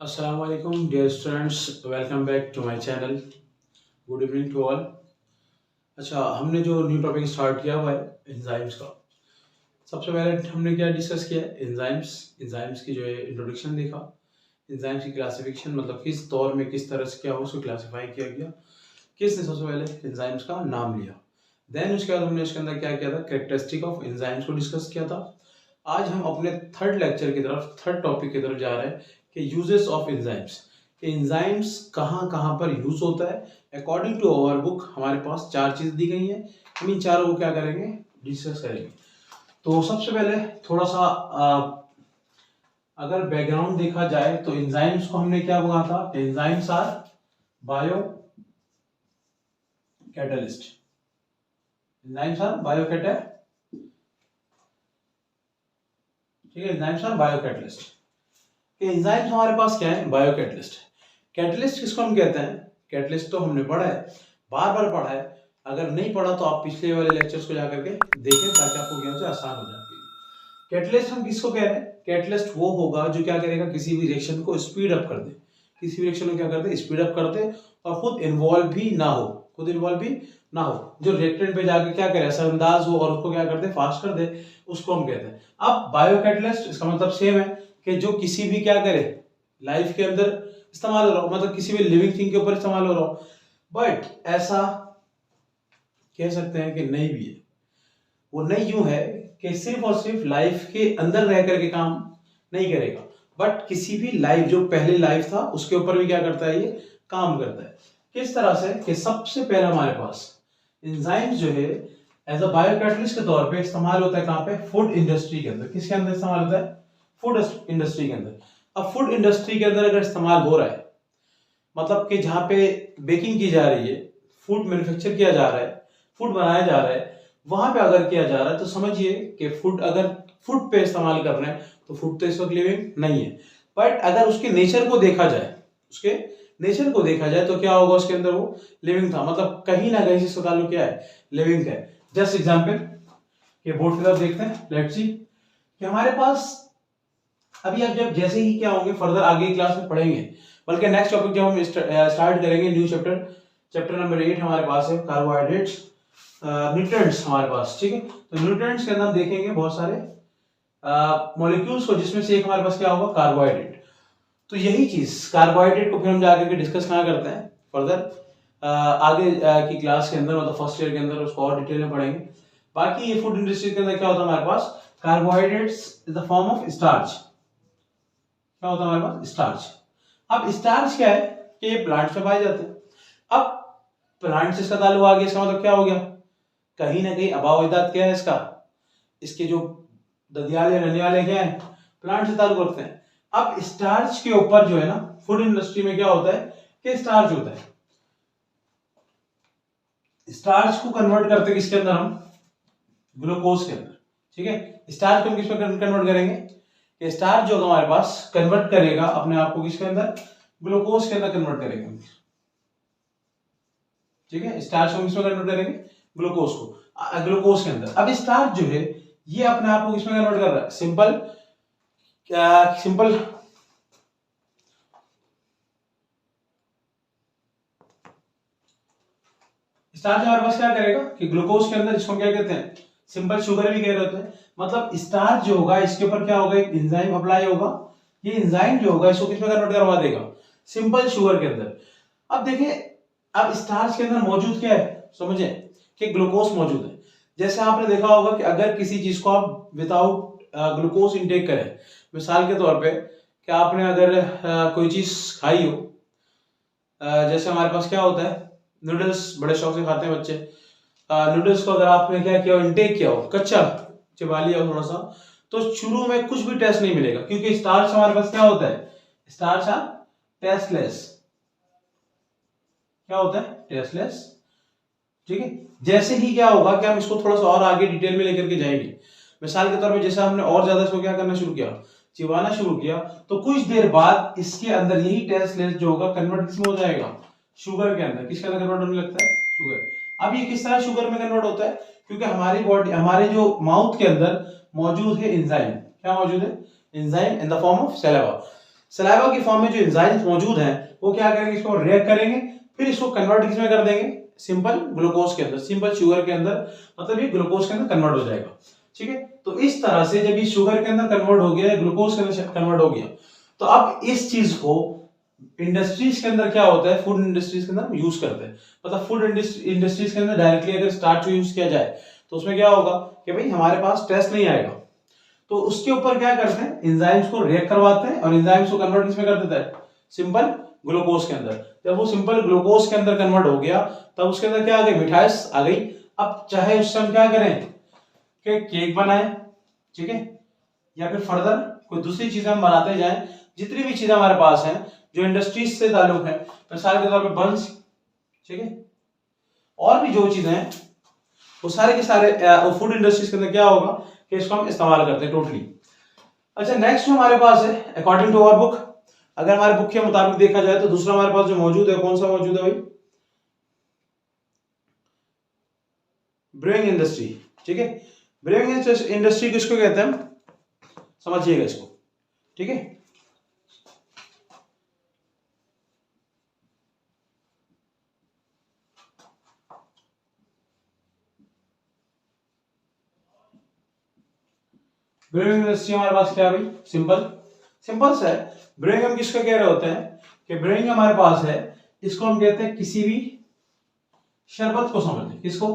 Assalamualaikum dear students, welcome back to my channel. Good evening to all. अच्छा, हमने जो new topic start किया हुआ है एंजाइम्स का। सबसे पहले हमने क्या डिस्कस किया, एंजाइम्स की जो है इंट्रोडक्शन देखा। एंजाइम्स की क्लासिफिकेशन मतलब किस दौर में किस तरह से क्या हो उसको क्लासिफाई किया गया, किसने सबसे पहले एंजाइम्स का नाम लिया। देन उसके बाद हमने उसके अंदर क्या किया था, कैरेक्टरिस्टिक ऑफ एंजाइम्स को डिस्कस किया था। आज हम अपने थर्ड लेक्चर की तरफ, थर्ड टॉपिक की तरफ जा रहे हैं कि यूजेस ऑफ एंजाइम्स। एंजाइम्स कहाँ कहाँ पर यूज होता है। अकॉर्डिंग टू आवर बुक हमारे पास चार चीज दी गई हैं, हम इन चारों को क्या करेंगे, डिस्कस करेंगे। तो सबसे पहले थोड़ा सा अगर बैकग्राउंड देखा जाए तो एंजाइम्स को हमने क्या कहा था, enzymes are bio catalyst. Enzymes are bio catalyst, ठीक है। Enzymes are bio catalyst. Enzymes हमारे पास क्या है, बायो कैटलिस्ट। कैटलिस्ट किसको हम कहते हैं, कैटलिस्ट तो हमने पढ़ा है, बार बार पढ़ा है। अगर नहीं पढ़ा तो आप पिछले वाले लेक्चर्स को जाकर के देखें ताकि आपको ज्ञान से आसान हो जाए। कैटलिस्ट हम किसको कह रहे हैं, कैटलिस्ट वो होगा जो क्या करेगा, किसी भी रिएक्शन को स्पीड अप कर दे, किसी भी रिएक्शन को क्या कर दे, स्पीड अप कर दे, और खुद इन्वॉल्व भी ना हो, खुद इन्वॉल्व भी ना हो, जो रिएक्टेंट पे जाके क्या करे, असरअंदाज हो और उसको क्या कर दे, फास्ट कर दे, उसको हम कहते हैं। अब बायो कैटलिस्ट इसका मतलब सेम है कि जो किसी भी क्या करे, लाइफ के अंदर इस्तेमाल हो रहा हो, मतलब किसी भी लिविंग थिंग के ऊपर इस्तेमाल हो रहा हो। बट ऐसा कह सकते हैं कि नहीं भी है। वो नहीं यूं है कि सिर्फ और सिर्फ लाइफ के अंदर रह करके काम नहीं करेगा, बट किसी भी लाइफ जो पहले लाइफ था उसके ऊपर भी क्या करता है, ये काम करता है। किस तरह से कि सबसे पहले हमारे पास एंजाइम्स जो है एज अ बायोकैटलिस्ट के तौर पे इस्तेमाल होता है कहाँ पे, फूड इंडस्ट्री के अंदर। किसके अंदर इस्तेमाल होता है, फूड इंडस्ट्री के अंदर। अब फूड इंडस्ट्री के अंदर अगर इस्तेमाल हो रहा है, मतलब कि जहाँ पे बेकिंग की जा रही है, फूड मैन्युफैक्चर किया जा रहा है, फूड बनाया जा रहा है, वहां पे अगर किया जा रहा है तो समझिए कि फूड, अगर फूड पे इस्तेमाल कर रहे हैं तो फूड तो इस वक्त लिविंग नहीं है। बट अगर उसके नेचर को देखा जाए, उसके नेचर को देखा जाए तो क्या होगा, उसके अंदर वो लिविंग था, मतलब कहीं ना कहीं से इसका ताल्लुक क्या है, लिविंग है। जस्ट एग्जाम्पल के बोर्ड की तरफ देखते हैं, लेट्स सी कि हमारे पास अभी आप जब जैसे ही क्या होंगे, फर्दर आगे की क्लास में पढ़ेंगे, बल्कि नेक्स्ट टॉपिक जब हम स्टार्ट करेंगे, न्यू चैप्टर, चैप्टर नंबर 8 हमारे पास है, कार्बोहाइड्रेट्स, न्यूट्रिएंट्स हमारे पास, ठीक है। तो न्यूट्रिएंट्स के अंदर हम देखेंगे बहुत सारे मॉलिक्यूल्स को, जिसमें से एक हमारे पास क्या होगा, कार्बोहाइड्रेट। तो यही चीज कार्बोहाइड्रेट को फिर हम जाकर के डिस्कस कहाँ करते हैं, फर्दर आगे की क्लास के अंदर, मतलब फर्स्ट ईयर के अंदर उसको और डिटेल में पढ़ेंगे। बाकी ये फूड इंडस्ट्री के अंदर क्या होता है हमारे पास, carbohydrates is the form of starch. क्या होता है हमारे पास, स्टार्च। अब स्टार्च क्या है कि ये प्लांट्स में पाए जाते हैं। अब प्लांट से इसका ताल्लुक आ गया, इसका मतलब क्या हो गया, कहीं ना कहीं अबावजात क्या है इसका, इसके जो ददियाल या ननियाल क्या है, प्लांट से ताल्लुक रखते हैं। अब स्टार्च के ऊपर जो है ना, फूड इंडस्ट्री में क्या होता है कि स्टार्च होता है, स्टार्च को कन्वर्ट करते हैं किसके अंदर, हम ग्लूकोज के अंदर, ठीक है। स्टार्च को हम किस में कन्वर्ट करेंगे, कि स्टार्च जो हमारे पास कन्वर्ट करेगा अपने आप को किसके अंदर, ग्लूकोज के अंदर कन्वर्ट करेंगे, ठीक है। स्टार्च को किसमें कन्वर्ट करेंगे, ग्लूकोज को, ग्लूकोज के अंदर। अब स्टार्च जो है ये अपने आप को किसमें कन्वर्ट कर रहा है, सिंपल सिंपल स्टार्च हमारे पास क्या करेगा कि ग्लूकोज के अंदर, इसको क्या कहते हैं, सिंपल शुगर भी कह रहे होते हैं। मतलब स्टार्च जो होगा इसके ऊपर क्या होगा, एक एंजाइम अप्लाई होगा, ये एंजाइम जो होगा इसको किसमें कन्वर्ट करवा देगा, सिंपल शुगर के अंदर। अब देखिए, अब स्टार्च के अंदर मौजूद क्या है, समझे कि ग्लूकोज मौजूद है। जैसे आपने देखा होगा कि अगर किसी चीज को आप विदाउट ग्लूकोज इंटेक करें, मिसाल के तौर पे कि आपने अगर कोई चीज खाई हो, जैसे हमारे पास क्या होता है, नूडल्स बड़े शौक से खाते हैं बच्चे। नूडल्स को अगर आपने क्या किया, इंटेक किया हो, कच्चा चबा लिया हो थोड़ा सा, तो शुरू में कुछ भी टेस्ट नहीं मिलेगा, क्योंकि स्टार्च हमारे पास क्या होता है, स्टार्च टेस्टलेस, क्या होता है, टेस्टलेस, ठीक है। जैसे ही क्या होगा कि हम इसको थोड़ा सा और आगे डिटेल में लेकर के जाएंगे, मिसाल के तौर पे जैसे हमने और ज्यादा इसको क्या करना शुरू किया, चिबाना शुरू किया, तो कुछ देर बाद इसके अंदर यही टेस्टलेस जो होगा कन्वर्ट किसमें हो जाएगा, शुगर के अंदर। किसके अंदर कन्वर्ट होने लगता है, शुगर। अब ये किस तरह शुगर में कन्वर्ट होता है, क्योंकि हमारी बॉडी, हमारे जो माउथ के अंदर मौजूद है एंजाइम, क्या मौजूद है, enzyme in the form of saliva. Saliva की फॉर्म में जो एंजाइम्स मौजूद हैं वो क्या करेंगे, इसको रिएक्ट करेंगे, फिर इसको कन्वर्ट किसमें कर देंगे, सिंपल ग्लूकोज के अंदर, सिंपल शुगर के अंदर, मतलब ये ग्लूकोज के अंदर कन्वर्ट हो जाएगा। ठीक है, तो इस तरह से जब ये शुगर के अंदर कन्वर्ट हो गया, ग्लूकोज के अंदर कन्वर्ट हो गया, तो अब इस चीज को इंडस्ट्रीज के अंदर क्या होता है, फूड इंडस्ट्रीज के अंदर यूज करते हैं। मतलब फूड इंडस्ट्रीज के अंदर डायरेक्टली अगर स्टार्च को यूज किया जाए तो उसमें क्या होगा कि भाई हमारे पास टेस्ट नहीं आएगा, तो उसके ऊपर क्या करते हैं, एंजाइम्स को रिएक्ट करवाते हैं और एंजाइम्स को कन्वर्ट किसमें कर देता है, सिंपल ग्लूकोज के अंदर। जब वो सिंपल ग्लूकोज के अंदर कन्वर्ट हो गया तब उसके अंदर क्या आ गई, मिठास आ गई। अब चाहे उससे हम क्या करें कि केक बनाएं, ठीक है, या फिर फर्दर कोई दूसरी चीजें हम बनाते जाएं, जितनी भी चीजें हमारे पास हैं जो इंडस्ट्रीज से ताल्लुक है, मिसाल के तौर पे बंस, ठीक है, और भी जो चीजें हैं वो सारे के सारे फूड इंडस्ट्रीज के अंदर क्या होगा कि इसको हम इस्तेमाल करते हैं टोटली। अच्छा, नेक्स्ट जो हमारे पास है अकॉर्डिंग टू आवर बुक, अगर हमारे बुक के मुताबिक देखा जाए तो दूसरा हमारे पास जो मौजूद है, कौन सा मौजूद है भाई, ब्रूइंग इंडस्ट्री। ठीक है, ब्रूइंग इंडस्ट्री किसको कहते हैं, समझिएगा इसको, ठीक है। ब्रूइंग इंडस्ट्री हमारे पास क्या है भाई, सिंपल सिंपल सा है। ब्रूइंग हम किसको कह रहे होते हैं कि ब्रूइंग हमारे पास है, इसको हम कहते हैं किसी भी शरबत को, समझ किसको,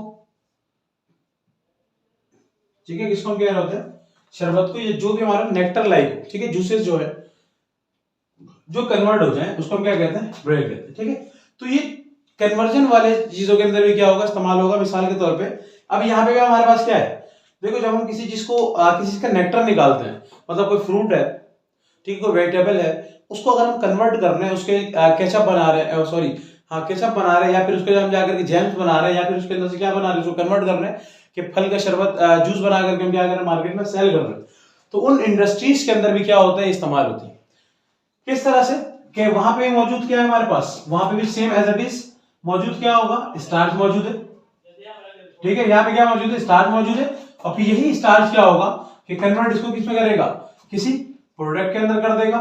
ठीक है, किसको हम कह रहे होते हैं, शरबत को, ये जो भी हमारा नेक्टर लाइक, ठीक है, जूसेस जो है जो कन्वर्ट हो जाए उसको हम क्या कहते हैं, ब्रूइंग कहते हैं। ठीक है, तो ये कन्वर्जन वाले चीजों के अंदर भी क्या होगा, इस्तेमाल होगा। मिसाल के तौर पे अब यहाँ पे भी हमारे पास क्या है, देखो, जब हम किसी चीज को किसी चीज का नेक्टर निकालते हैं, मतलब कोई फ्रूट है, ठीक है, कोई वेजिटेबल है, उसको अगर हम कन्वर्ट कर रहे हैं, उसके केचप बना रहे हैं, सॉरी हाँ केचप बना रहे हैं, या फिर उसके हम जाकर के जैम्स बना रहे हैं, या फिर उसके अंदर से क्या बना रहे हैं, उसको कन्वर्ट कर रहे हैं कि फल का शरबत जूस बना करके हम क्या कर रहे हैं, मार्केट में सेल कर रहे हैं, तो उन इंडस्ट्रीज के अंदर भी क्या होता है, इस्तेमाल होती है। किस तरह से कि वहां पे मौजूद क्या है हमारे पास, वहां पे भी सेम एज इट इज मौजूद क्या होगा, स्टार्च मौजूद है। ठीक है, यहाँ पे क्या मौजूद है, स्टार्च मौजूद है, और फिर यही स्टार्च क्या होगा कि कन्वर्ट इसको किसमें करेगा, किसी प्रोडक्ट के अंदर कर देगा,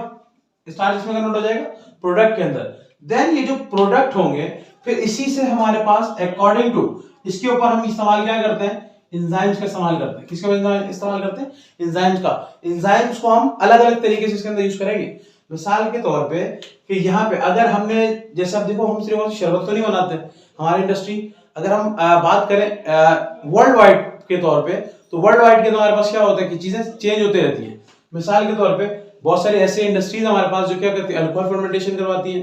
स्टार्च इसमें कन्वर्ट हो जाएगा प्रोडक्ट के अंदर। देन ये जो प्रोडक्ट होंगे फिर इसी से हमारे पास अकॉर्डिंग टू इसके ऊपर हम इस्तेमाल क्या करते हैं, एंजाइम्स का इस्तेमाल करते हैं। किसका इस्तेमाल करते हैं, एंजाइम्स का। एंजाइम्स को हम अलग अलग तरीके से इसके अंदर यूज करेंगे। मिसाल के तौर पे कि यहाँ पे अगर हमने, जैसे आप देखो, हम सिर्फ शरबत तो नहीं बनाते हमारी इंडस्ट्री, अगर हम बात करें वर्ल्ड वाइड के तौर पे, तो वर्ल्ड वाइड के तो हमारे पास क्या होता है कि चीजें चेंज होती रहती है। मिसाल के तौर पे बहुत सारी ऐसी इंडस्ट्रीज हमारे पास जो क्या करती है, अल्कोहल फर्मेंटेशन करवाती है,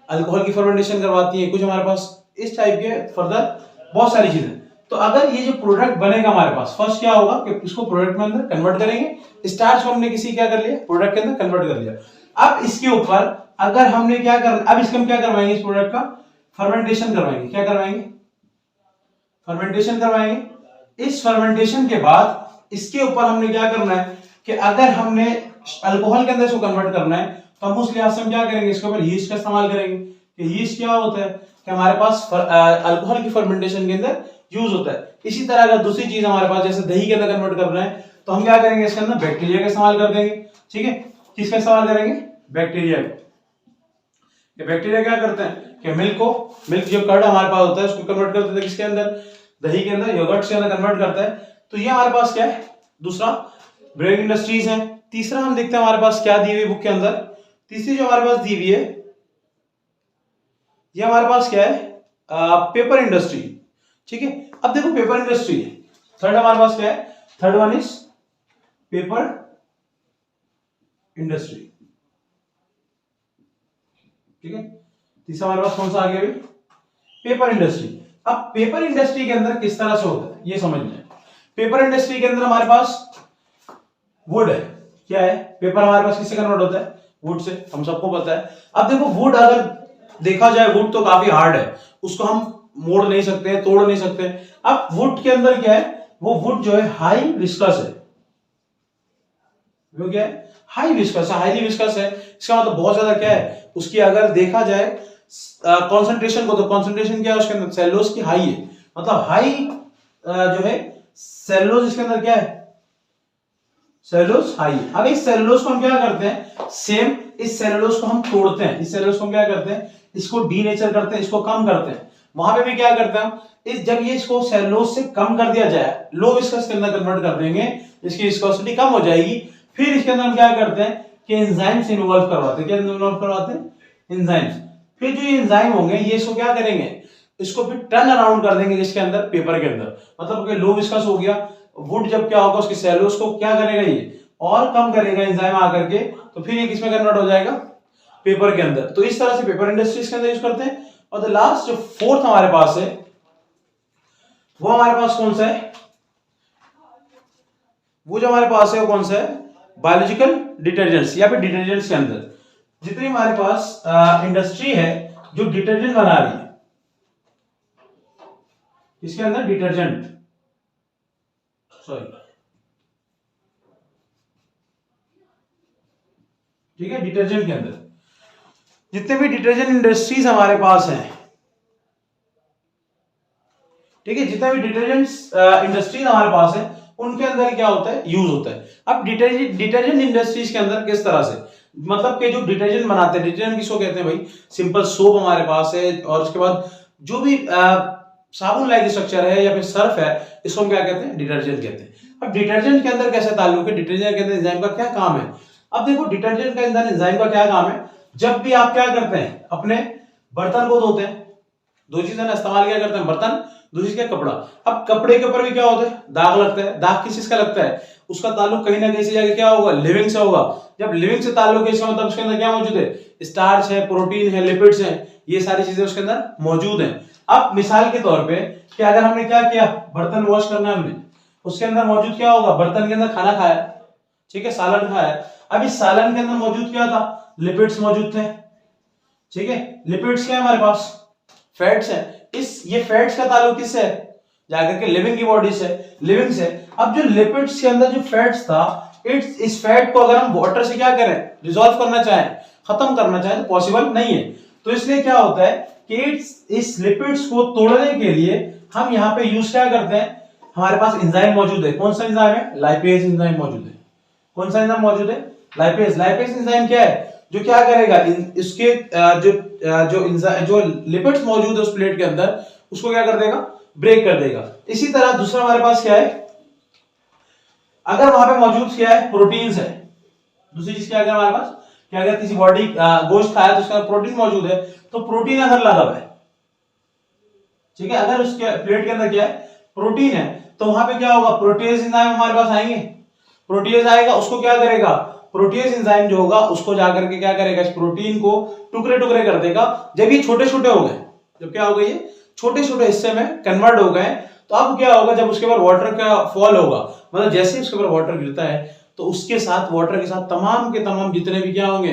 अल्कोहल की फर्मेंटेशन करवाती है, कुछ हमारे पास इस टाइप के फर्दर बहुत सारी चीजें। तो अगर ये जो प्रोडक्ट बनेगा हमारे पास, फर्स्ट क्या होगा कि इसको प्रोडक्ट में अंदर कन्वर्ट करेंगे। स्टार्च को हमने किसी क्या कर लिया, प्रोडक्ट के अंदर कन्वर्ट कर लिया। अब इसके ऊपर अगर हमने क्या कर, अब इसके हम क्या करवाएंगे, इस प्रोडक्ट का फर्मेंटेशन करवाएंगे। क्या करवाएंगे, फर्मेंटेशन करवाएंगे। इस फर्मेंटेशन के बाद इसके ऊपर हमने क्या करना है कि अगर हमने अल्कोहल के अंदर इसको कन्वर्ट करना है तो हम उस लिहाज से हम क्या करेंगे, इसके ऊपर यीस्ट का इस्तेमाल करेंगे। कि यीस्ट क्या होता है कि हमारे पास अल्कोहल की फर्मेंटेशन के अंदर यूज होता है। इसी तरह अगर दूसरी चीज हमारे पास जैसे दही के अंदर कन्वर्ट कर रहे हैं तो हम क्या करेंगे, इसके अंदर बैक्टीरिया का इस्तेमाल कर देंगे। ठीक है, किसका इस्तेमाल करेंगे, बैक्टीरिया। बैक्टीरिया क्या करते हैं कि मिल्क जो कर्ड हमारे पास होता है उसको कन्वर्ट कर देते हैं किसके अंदर, दही के अंदर, योगर्ट के अंदर कन्वर्ट करता है। तो ये हमारे पास क्या है, दूसरा ब्रूइंग इंडस्ट्रीज है। तीसरा हम देखते हैं हमारे पास क्या दी हुई बुक के अंदर, तीसरी जो हमारे पास दी हुई है ये हमारे पास क्या है, पेपर इंडस्ट्री। ठीक है, अब देखो पेपर इंडस्ट्री, थर्ड हमारे पास क्या है, third one is paper industry. ठीक है, तीसरा हमारे पास कौन सा आ गया, पेपर इंडस्ट्री। अब पेपर इंडस्ट्री के अंदर किस तरह से होता है ये समझना है। पेपर इंडस्ट्री के अंदर हमारे पास वुड है, क्या है, पेपर हमारे पास किससे कन्वर्ट होता है, वुड से, हम सबको पता है। अब देखो वुड अगर देखा जाए, वुड तो काफी हार्ड है, उसको हम मोड़ नहीं सकते, तोड़ नहीं सकते। अब वुड के अंदर क्या है, वो वुड जो है हाई विस्कस है, वो क्या है, हाई विस्कस है, हाईली विस्कस है। इसका मतलब बहुत ज्यादा क्या है, उसकी अगर देखा जाए कंसंट्रेशन को, तो कंसंट्रेशन क्या है उसके अंदर, सेलुलोज की हाई है, मतलब हाई जो है सेलुलोज इसके अंदर क्या है, सेलुलोज हाई। अब इस सेलुलोज को हम क्या करते हैं, सेम इस सेलुलोज को हम तोड़ते हैं, इस सेलुलोज को हम क्या करते हैं, इसको डीनेचर करते हैं, इसको कम करते हैं। वहां पे भी क्या करते हैं हम, इस जब ये इसको सेलुलोज से कम कर दिया जाए, लो विस्कस के अंदर कन्वर्ट कर देंगे, इसकी विस्कोसिटी कम हो जाएगी, फिर इसके अंदर हम क्या करते हैं कि एंजाइम्स इन्वॉल्व करवाते हैं। क्या इन्वॉल्व करवाते हैं, एंजाइम्स। फिर जो ये एंजाइम होंगे ये इसको क्या करेंगे, इसको फिर टर्न अराउंड कर देंगे जिसके अंदर, पेपर के अंदर, मतलब कि लो विस्कस हो गया वुड, जब क्या होगा उसकी सेलुलोज को क्या करेगा ये और कम करेगा एंजाइम आकर के, तो फिर ये किसमें कन्वर्ट हो जाएगा, पेपर के अंदर। तो इस तरह से पेपर इंडस्ट्रीज के अंदर यूज करते हैं। और द लास्ट जो फोर्थ हमारे पास है वो हमारे पास कौन सा है, वो जो हमारे पास है वो कौन सा है, बायोलॉजिकल डिटर्जेंट्स या फिर डिटर्जेंट्स के अंदर जितनी हमारे पास इंडस्ट्री है जो डिटर्जेंट बना रही है, इसके अंदर डिटर्जेंट, सॉरी ठीक है, डिटर्जेंट के अंदर जितने भी डिटर्जेंट इंडस्ट्रीज हमारे पास हैं, ठीक है, जितने भी डिटर्जेंट इंडस्ट्रीज हमारे पास है उनके अंदर क्या होता है, यूज होता है। अब डिटर्जेंट इंडस्ट्रीज के अंदर किस तरह से, मतलब कि जो डिटर्जेंट बनाते हैं, डिटर्जेंट किसको कहते हैं भाई, सिंपल सोप हमारे पास है, और उसके बाद जो भी साबुन लाइक स्ट्रक्चर है या फिर सर्फ है, इसको हम क्या कहते हैं, डिटर्जेंट कहते हैं। अब डिटर्जेंट के अंदर कैसे ताल्लुक है, डिटर्जेंट के अंदर एंजाइम का क्या काम है। अब देखो डिटर्जेंट के अंदर एंजाइम का क्या काम है, जब भी आप क्या करते हैं, अपने बर्तन को धोते हैं, दो चीजें ना इस्तेमाल क्या करते हैं, बर्तन, दूसरी क्या कपड़ा। अब कपड़े के ऊपर भी क्या होता है, दाग लगता है। दाग किस चीज का लगता है, उसका ताल्लुक कहीं ना कहीं से जाके क्या होगा, लिविंग से होगा। जब लिविंग से ताल्लुक है इसका मतलब उसके अंदर क्या मौजूद है, स्टार्च है, प्रोटीन है, लिपिड्स है, ये सारी चीजें उसके अंदर मौजूद हैं। अब मिसाल के तौर पे कि अगर हमने क्या किया, बर्तन वॉश करना हमने, उसके अंदर मौजूद क्या होगा, बर्तन के अंदर खाना खाया, ठीक है, सालन खाया। अब इस सालन के अंदर मौजूद क्या था, लिपिड्स मौजूद थे, ठीक है। लिपिड्स क्या है हमारे पास, फैट्स है। ये फैट्स का ताल्लुक किससे है, जाकर के लिविंग की बॉडी से, लिविंग से। अब जो लिपिड्स के अंदर जो फैट्स था, इस फैट को अगर हम वाटर से क्या करें, डिसॉल्व करना चाहें, खत्म करना चाहें, तो पॉसिबल नहीं है। तो इसलिए क्या होता है कि इस लिपिड्स को तोड़ने के लिए हम यहाँ पे यूज क्या करते हैं, हमारे पास एंजाइम मौजूद है। कौन सा एंजाइम है, लाइपेज एंजाइम मौजूद है। कौन सा एंजाइम मौजूद है, लाइपेज। लाइपेज एंजाइम क्या है, जो क्या करेगा, इसके जो लिपिड्स मौजूद है उस प्लेट के अंदर, उसको क्या कर देगा, ब्रेक कर देगा। इसी तरह दूसरा हमारे पास क्या है, अगर वहां पे मौजूद क्या है, प्रोटीन्स है। दूसरी चीज क्या है हमारे पास, कि अगर किसी बॉडी गोश्त खाया तो उसका प्रोटीन मौजूद है, तो प्रोटीन अगर लगा हुआ है, ठीक है, अगर उसके प्लेट के अंदर क्या है, प्रोटीन है, तो वहां पे क्या होगा, प्रोटीज एंजाइम हमारे पास आएंगे। प्रोटीज आएगा, उसको क्या करेगा, प्रोटीज एंजाइम जो होगा उसको जाकर के क्या करेगा, इस प्रोटीन को टुकड़े टुकड़े कर देगा। जब ये छोटे छोटे हो गए, जब क्या हो गए, ये छोटे छोटे हिस्से में कन्वर्ट हो गए, तो अब क्या होगा, जब उसके ऊपर वाटर का फॉल होगा, मतलब जैसे उसके ऊपर वाटर गिरता है, तो उसके साथ वाटर के साथ तमाम के तमाम जितने भी क्या होंगे,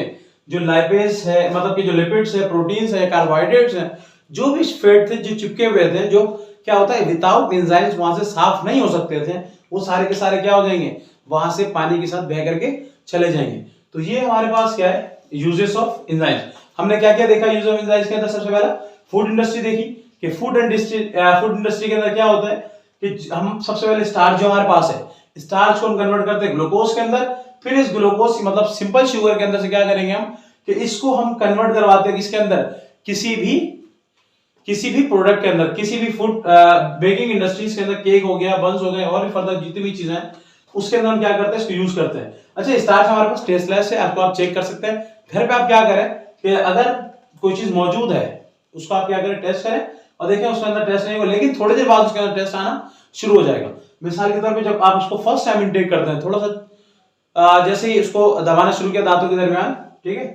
जो लाइपेज है, मतलब कि जो लिपिड्स है, प्रोटीन्स है, कार्बोहाइड्रेट्स हैं, जो भी फैट थे जो चिपके हुए थे, जो क्या होता है विदाउट एंजाइम्स वहां से साफ नहीं हो सकते थे, वो सारे के सारे क्या हो जाएंगे, वहां से पानी के साथ बह करके चले जाएंगे। तो ये हमारे पास क्या है, यूजेस ऑफ एंजाइम्स। हमने क्या क्या देखा यूज ऑफ एंजाइम्स के अंदर, सबसे पहला फूड इंडस्ट्री देखी कि फूड इंडस्ट्री के अंदर क्या होता है कि हम सबसे पहले स्टार्च जो हमारे पास है, स्टार्च को हम कन्वर्ट करते हैं ग्लूकोज के अंदर, फिर इस ग्लूकोज मतलब सिंपल शुगर के अंदर से क्या करेंगे हम कि इसको हम कन्वर्ट करवाते हैं किसके अंदर, किसी भी प्रोडक्ट के अंदर, किसी भी फूड बेकिंग इंडस्ट्रीज के अंदर, केक हो गया, बंस हो गए, और भी फर्दर जितनी भी चीजें हैं उसके अंदर हम क्या करते हैं, इसको यूज करते हैं। अच्छा, स्टार्च हमारे पास टेस्टलेस है, आपको आप चेक कर सकते हैं घर पे। आप क्या करें कि अगर कोई चीज मौजूद है उसको आप क्या करें, टेस्ट करें, और देखें उसके अंदर टेस्ट नहीं होगा, लेकिन थोड़ी देर बाद उसके अंदर टेस्ट आना शुरू हो जाएगा। मिसाल के तौर पे जब आप उसको फर्स्ट टाइम इनटेक करते हैं, थोड़ा सा जैसे ही उसको दबाना शुरू किया दांतों के दरमियान, ठीक है,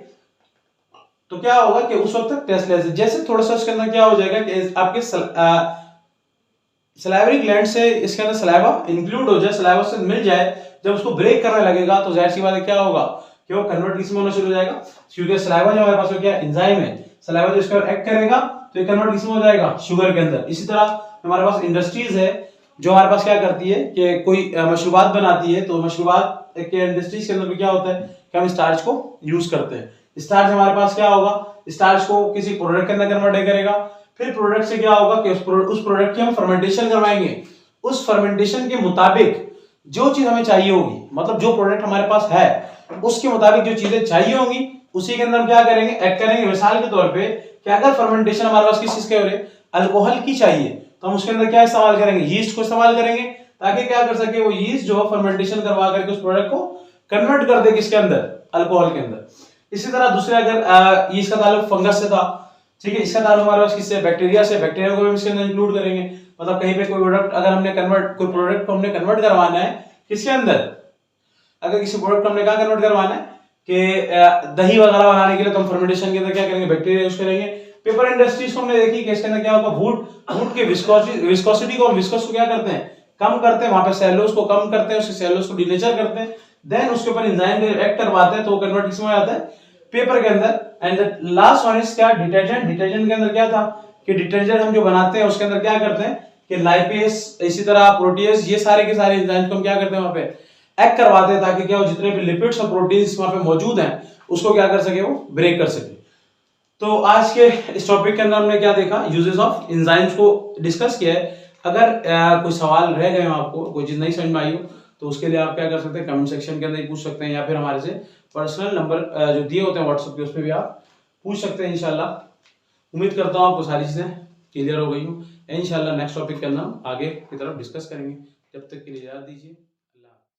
तो क्या होगा कि उस वक्त तक टेस्टलेस है। जैसे थोड़ा सा उसके अंदर क्या हो जाएगा कि आपके सलाइवरी ग्लैंड से इसके अंदर सलाइवा इंक्लूड हो जाए, सलाइवा से मिल जाए, जब उसको ब्रेक करने लगेगा तो जाहिर सी बात है क्या होगा कि वो कन्वर्ट किस में होना शुरू हो जाएगा, क्योंकि सलाइवा जो हमारे पास क्या एंजाइम है, सलाइवा जो इसका एक्ट करेगा तो ये कन्वर्ट किस में हो जाएगा, शुगर के अंदर। इसी तरह हमारे पास इंडस्ट्रीज है जो हमारे पास क्या करती है कि कोई मशरूबात बनाती है, तो मशरूबात के इंडस्ट्रीज के अंदर भी क्या होता है कि हम स्टार्च को यूज करते हैं। स्टार्च हमारे पास क्या होगा, स्टार्च को किसी प्रोडक्ट के अंदर कन्वर्ट करेगा, फिर प्रोडक्ट से क्या होगा कि उस प्रोडक्ट की हम फर्मेंटेशन करवाएंगे। उस फर्मेंटेशन के मुताबिक जो चीज हमें चाहिए होगी, मतलब जो प्रोडक्ट हमारे पास है उसके मुताबिक जो चीजें चाहिए होंगी उसी के अंदर हम क्या करेंगे, एक्ट करेंगे। मिसाल के तौर पे कि अगर फर्मेंटेशन हमारे पास किस चीज के हो रहे, अल्कोहल की चाहिए, तो हम उसके अंदर क्या इस्तेमाल करेंगे, यीस्ट को इस्तेमाल करेंगे, ताकि क्या कर सके वो यीस्ट जो फर्मेंटेशन करवा करके उस प्रोडक्ट को कन्वर्ट कर दे किसके अंदर, अल्कोहल के अंदर। इसी तरह दूसरे अगर यीस्ट का ताल्लुक फंगस से था, ठीक है, इसका ताल्लुक हमारे पास किससे, बैक्टीरिया से, बैक्टीरिया को भी इसके अंदर इंक्लूड करेंगे। मतलब कहीं पे कोई प्रोडक्ट अगर हमने कन्वर्ट, कोई प्रोडक्ट को हमने कन्वर्ट करवाना है किसके अंदर, अगर किसी प्रोडक्ट को हमने कहा कन्वर्ट करवाना है कि दही वगैरह बनाने के लिए, तो हम फर्मेंटेशन के अंदर क्या करेंगे, बैक्टीरिया यूज करेंगे। पेपर इंडस्ट्रीज को हमने देखी कि इसके अंदर क्या होगा, वुड के विस्कोसिटी को, हम विस्कोस को क्या करते हैं, कम करते हैं, वहां पे सेलुलोज को कम करते हैं, उसके सेलुलोज को डिनेचर करते हैं, देन उसके ऊपर एंजाइम एक्ट करवाते हैं, तो वो कन्वर्ट किसमें आता है, पेपर के अंदर। एंड लास्ट वन इज क्या, डिटर्जेंट। डिटर्जेंट के अंदर क्या था कि डिटर्जेंट हम जो बनाते हैं उसके अंदर क्या करते हैं कि लाइपेज, इसी तरह प्रोटीज, ये सारे के सारे एंजाइम को हम क्या करते हैं वहां पे एक्ट करवाते हैं, ताकि क्या हो, जितने भी लिपिड्स और प्रोटीन्स वहां पे मौजूद हैं उसको क्या कर सके, वो ब्रेक कर सके। तो आज के इस टॉपिक के अंदर हमने क्या देखा, यूजेस ऑफ एंजाइम्स को डिस्कस किया है। अगर कोई सवाल रह गए हो, आपको कोई चीज नहीं समझ में आई हो, तो उसके लिए आप क्या कर सकते हैं, कमेंट सेक्शन के अंदर ही पूछ सकते हैं, या फिर हमारे से पर्सनल नंबर जो दिए होते हैं व्हाट्सएप पे, उस पर भी आप पूछ सकते हैं इंशाल्लाह। उम्मीद करता हूँ आपको सारी चीजें क्लियर हो गई हो। इंशाल्लाह नेक्स्ट टॉपिक के अंदर हम आगे की तरफ डिस्कस करेंगे। जब तक के लिए इजाजत दीजिए।